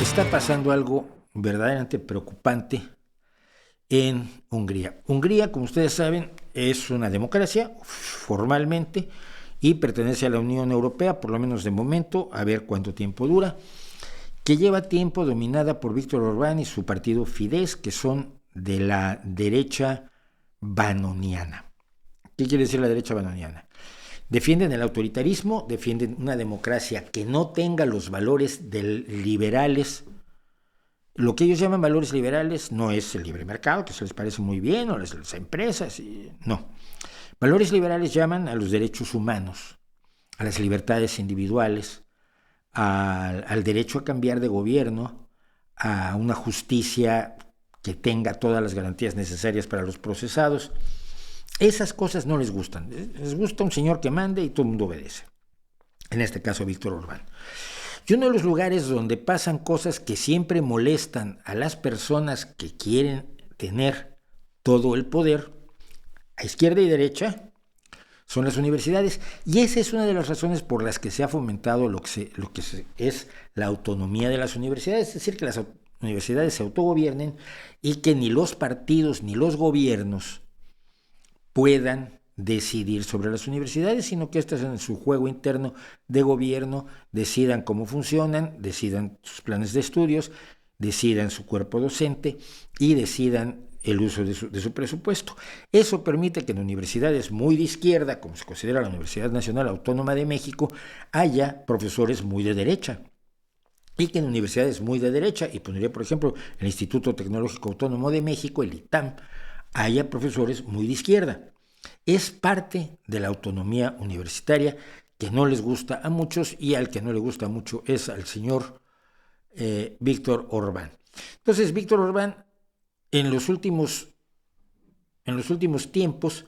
Está pasando algo verdaderamente preocupante en Hungría. Hungría, como ustedes saben, es una democracia formalmente y pertenece a la Unión Europea, por lo menos de momento, a ver cuánto tiempo dura, que lleva tiempo dominada por Víctor Orbán y su partido Fidesz, que son de la derecha banoniana. ¿Qué quiere decir la derecha banoniana? Defienden el autoritarismo, defienden una democracia que no tenga los valores liberales. Lo que ellos llaman valores liberales no es el libre mercado, que se les parece muy bien, o las empresas, no. Valores liberales llaman a los derechos humanos, a las libertades individuales, al derecho a cambiar de gobierno, a una justicia que tenga todas las garantías necesarias para los procesados. Esas cosas no les gustan. Les gusta un señor que mande y todo el mundo obedece. En este caso, Víctor Orbán. Y uno de los lugares donde pasan cosas que siempre molestan a las personas que quieren tener todo el poder, a izquierda y derecha, son las universidades. Y esa es una de las razones por las que se ha fomentado lo que es la autonomía de las universidades, es decir, que las universidades se autogobiernen y que ni los partidos ni los gobiernos puedan decidir sobre las universidades, sino que estas en su juego interno de gobierno decidan cómo funcionan, decidan sus planes de estudios, decidan su cuerpo docente y decidan el uso de su presupuesto. Eso permite que en universidades muy de izquierda, como se considera la Universidad Nacional Autónoma de México, haya profesores muy de derecha. Y que en universidades muy de derecha, y pondría por ejemplo el Instituto Tecnológico Autónomo de México, el ITAM, haya profesores muy de izquierda. Es parte de la autonomía universitaria que no les gusta a muchos, y al que no le gusta mucho es al señor Víctor Orbán. Entonces, Víctor Orbán en los últimos tiempos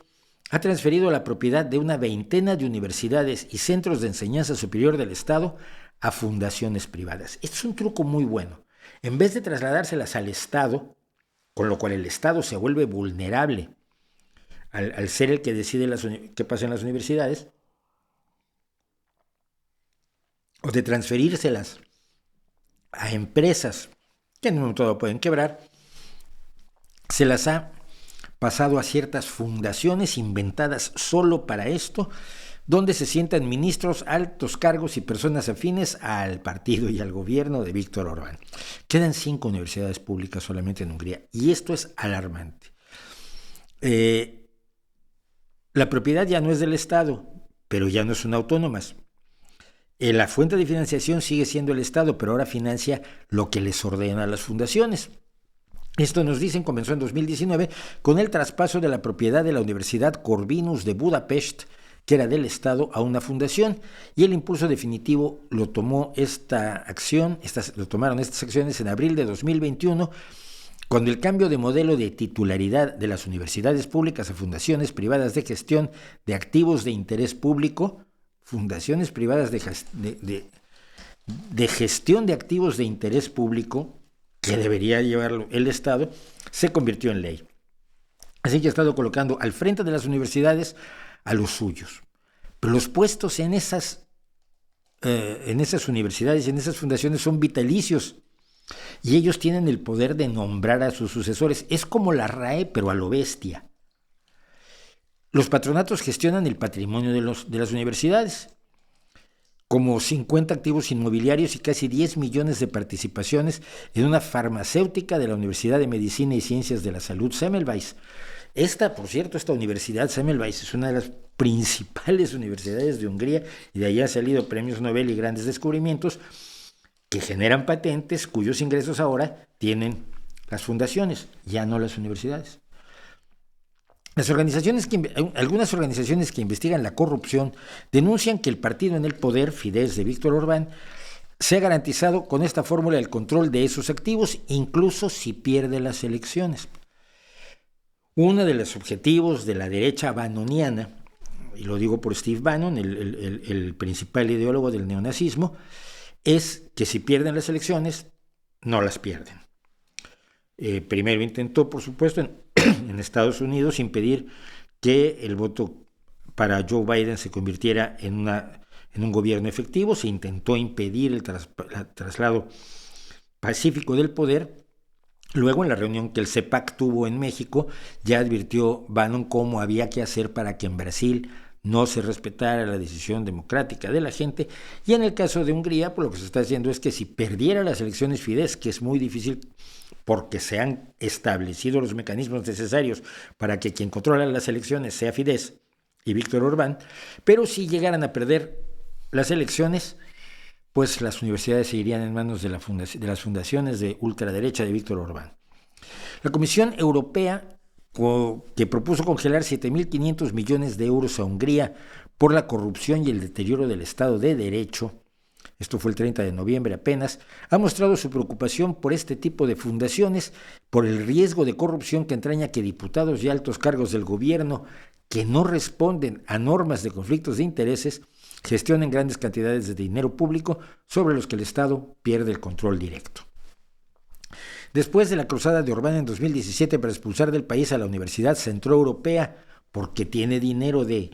ha transferido la propiedad de una veintena de universidades y centros de enseñanza superior del Estado a fundaciones privadas. Este es un truco muy bueno. En vez de trasladárselas al Estado, con lo cual el Estado se vuelve vulnerable al ser el que decide qué pasa en las universidades, o de transferírselas a empresas que en un momento dado pueden quebrar, se las ha pasado a ciertas fundaciones inventadas solo para esto, donde se sientan ministros, altos cargos y personas afines al partido y al gobierno de Víctor Orbán. Quedan 5 universidades públicas solamente en Hungría, y esto es alarmante. La propiedad ya no es del Estado, pero ya no son autónomas. La fuente de financiación sigue siendo el Estado, pero ahora financia lo que les ordena a las fundaciones. Esto nos dicen comenzó en 2019 con el traspaso de la propiedad de la Universidad Corvinus de Budapest, que era del Estado, a una fundación, y el impulso definitivo lo tomaron estas acciones en abril de 2021, cuando el cambio de modelo de titularidad de las universidades públicas a fundaciones privadas de gestión de activos de interés público, fundaciones privadas de gestión de activos de interés público, que debería llevarlo el Estado, se convirtió en ley. Así que ha estado colocando al frente de las universidades a los suyos. Pero los puestos en esas universidades y en esas fundaciones son vitalicios, y ellos tienen el poder de nombrar a sus sucesores. Es como la RAE, pero a lo bestia. Los patronatos gestionan el patrimonio de las universidades, como 50 activos inmobiliarios y casi 10 millones de participaciones en una farmacéutica de la Universidad de Medicina y Ciencias de la Salud, Semmelweis. Esta universidad, Semmelweis, es una de las principales universidades de Hungría, y de ahí han salido premios Nobel y grandes descubrimientos que generan patentes cuyos ingresos ahora tienen las fundaciones, ya no las universidades. Algunas organizaciones que investigan la corrupción denuncian que el partido en el poder, Fidesz de Víctor Orbán, se ha garantizado con esta fórmula el control de esos activos, incluso si pierde las elecciones. Uno de los objetivos de la derecha bannoniana, y lo digo por Steve Bannon, el principal ideólogo del neonazismo, es que si pierden las elecciones, no las pierden. Primero intentó, por supuesto, en Estados Unidos impedir que el voto para Joe Biden se convirtiera en un gobierno efectivo. Se intentó impedir el traslado pacífico del poder. Luego, en la reunión que el CEPAC tuvo en México, ya advirtió Bannon cómo había que hacer para que en Brasil no se respetara la decisión democrática de la gente. Y en el caso de Hungría, pues lo que se está haciendo es que si perdiera las elecciones Fidesz, que es muy difícil porque se han establecido los mecanismos necesarios para que quien controla las elecciones sea Fidesz y Víctor Orbán, pero si llegaran a perder las elecciones, pues las universidades seguirían en manos de las fundaciones de ultraderecha de Víctor Orbán. La Comisión Europea, que propuso congelar 7.500 millones de euros a Hungría por la corrupción y el deterioro del Estado de Derecho, esto fue el 30 de noviembre apenas, ha mostrado su preocupación por este tipo de fundaciones, por el riesgo de corrupción que entraña que diputados y altos cargos del gobierno que no responden a normas de conflictos de intereses gestionen grandes cantidades de dinero público sobre los que el Estado pierde el control directo. Después de la cruzada de Orbán en 2017 para expulsar del país a la Universidad Centroeuropea porque tiene dinero de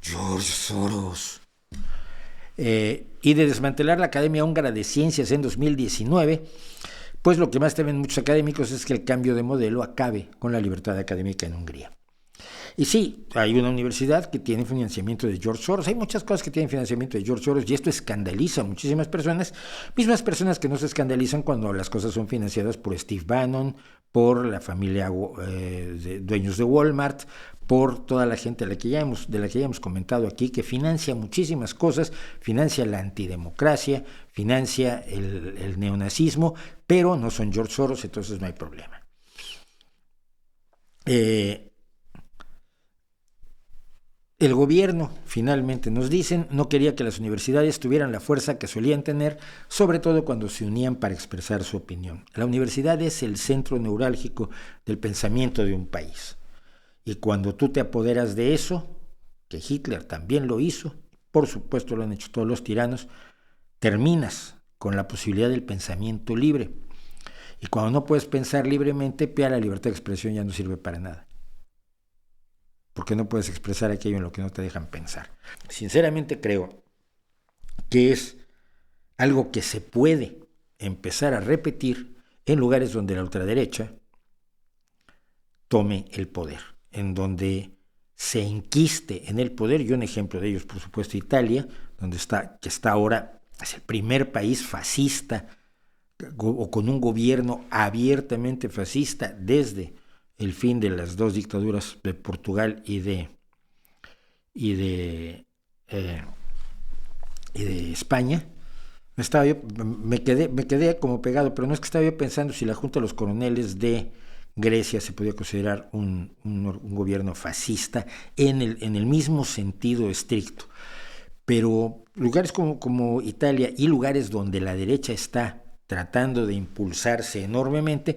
George Soros, y de desmantelar la Academia Húngara de Ciencias en 2019, pues lo que más temen muchos académicos es que el cambio de modelo acabe con la libertad académica en Hungría. Y sí, hay una universidad que tiene financiamiento de George Soros, hay muchas cosas que tienen financiamiento de George Soros y esto escandaliza a muchísimas personas, mismas personas que no se escandalizan cuando las cosas son financiadas por Steve Bannon, por la familia de dueños de Walmart, por toda la gente de la que ya hemos comentado aquí, que financia muchísimas cosas, financia la antidemocracia, financia el neonazismo, pero no son George Soros, entonces no hay problema. El gobierno, finalmente nos dicen, no quería que las universidades tuvieran la fuerza que solían tener, sobre todo cuando se unían para expresar su opinión. La universidad es el centro neurálgico del pensamiento de un país. Y cuando tú te apoderas de eso, que Hitler también lo hizo, por supuesto lo han hecho todos los tiranos, terminas con la posibilidad del pensamiento libre. Y cuando no puedes pensar libremente, la libertad de expresión ya no sirve para nada. Porque no puedes expresar aquello en lo que no te dejan pensar. Sinceramente creo que es algo que se puede empezar a repetir en lugares donde la ultraderecha tome el poder, en donde se enquiste en el poder, y un ejemplo de ellos, por supuesto, Italia, que está ahora, es el primer país fascista, o con un gobierno abiertamente fascista desde el fin de las dos dictaduras de Portugal y de España. Me quedé como pegado, pero no es que estaba yo pensando si la Junta de los Coroneles de Grecia se podía considerar un gobierno fascista en el mismo sentido estricto. Pero lugares como Italia y lugares donde la derecha está tratando de impulsarse enormemente,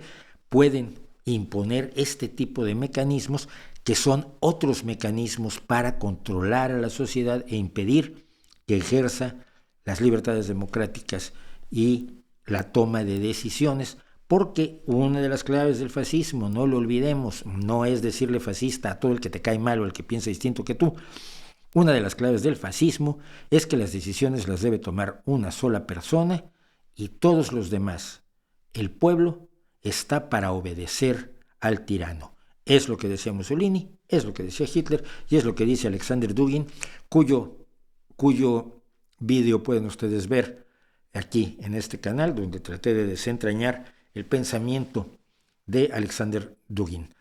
pueden imponer este tipo de mecanismos que son otros mecanismos para controlar a la sociedad e impedir que ejerza las libertades democráticas y la toma de decisiones, porque una de las claves del fascismo, no lo olvidemos, no es decirle fascista a todo el que te cae mal o el que piensa distinto que tú. Una de las claves del fascismo es que las decisiones las debe tomar una sola persona y todos los demás, el pueblo, está para obedecer al tirano. Es lo que decía Mussolini, es lo que decía Hitler y es lo que dice Alexander Dugin, cuyo vídeo pueden ustedes ver aquí en este canal, donde traté de desentrañar el pensamiento de Alexander Dugin.